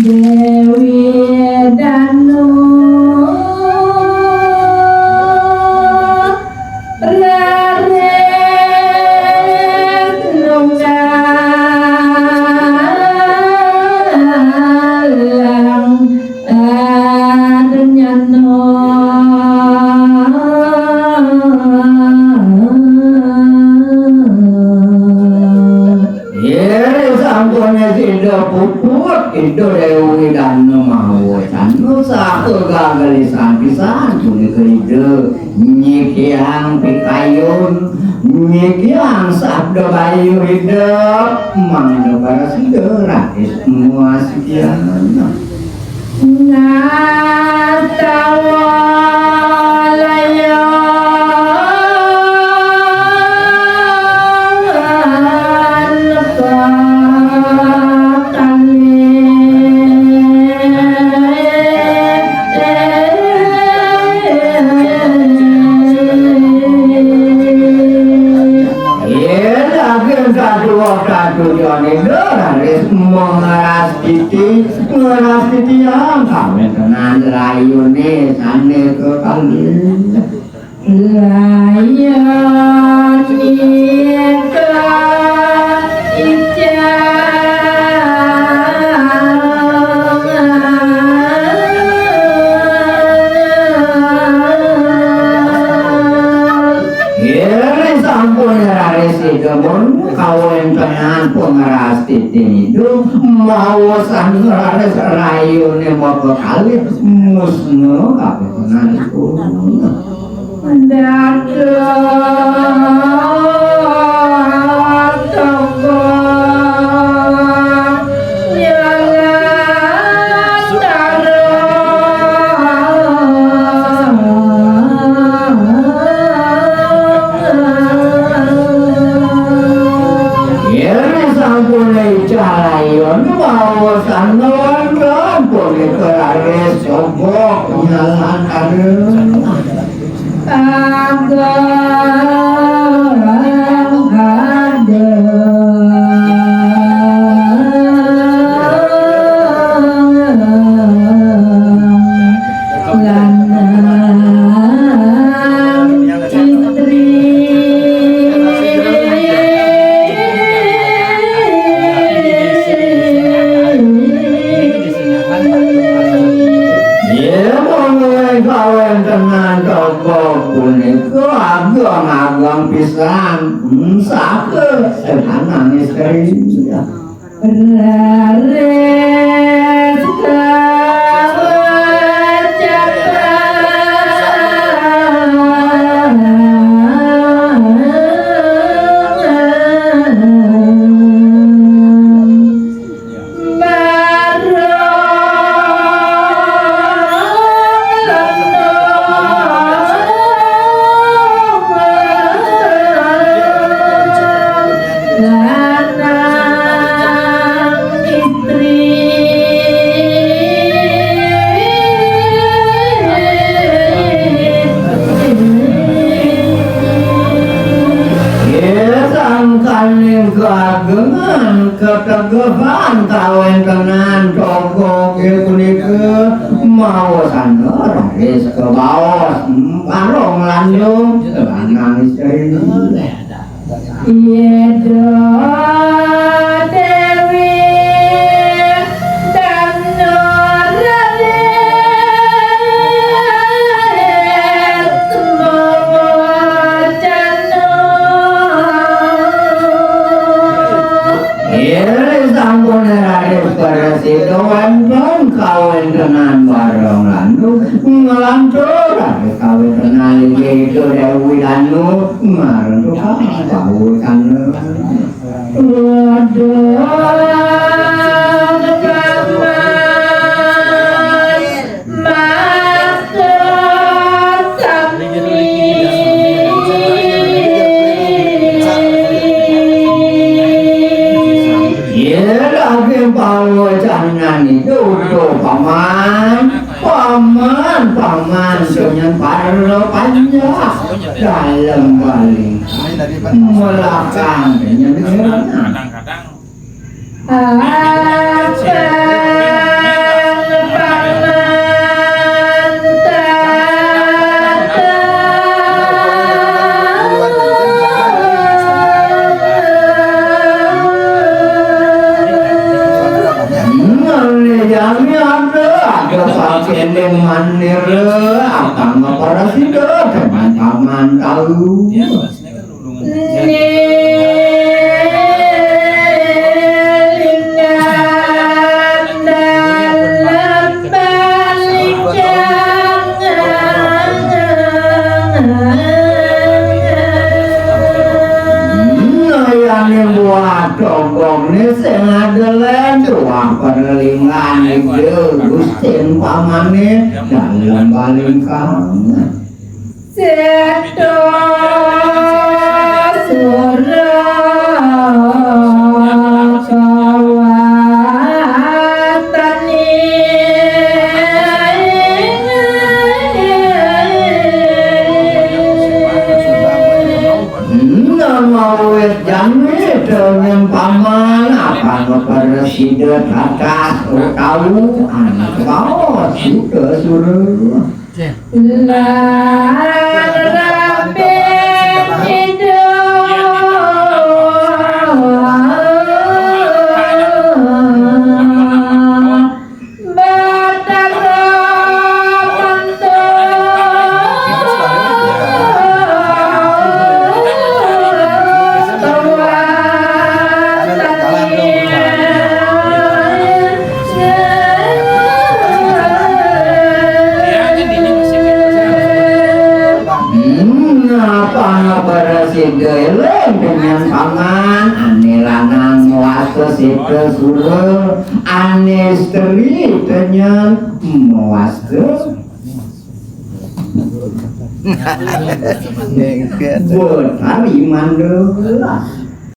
Dewi Danu Raret Nunggalang Adnyano puput itu Dewi Danu mau canu satu gagalisan pisan tuni keride nyikiang pikayun nyikiang sabdo bayu hidup mangdo barasiderak semua sekian ngatawalaya ngeras titi yang kawin tenan rayune sane ke kali layani ke kawin tenan pengeras titi itu mau sangares rayune mau ke kali musno kabeh tenan iku ketegepan kawin tenan toko punika mau sanor wis ke baos parong lanjung nangis deui yedo Dewi Danu Raret mawacana sampun raris parasidoan pun kawin tenan bareng landu ngelancur kawin tenan itu Dewi Danu marang tukang kawin paman dengan para panjang dalam balik melakang dengan kadang-kadang kendeng manir akan para sida dengan paman tahu Dogong ni sing adalah doang perlingan itu gusin paman ni dalam balingkan sedo surah kawatan ni nama jami dengan paman akan presiden atas tahu anak kau sudah suruh rapi dengan paman ane lanang muasa sita surah ane istri dengan muasa buat hari mandor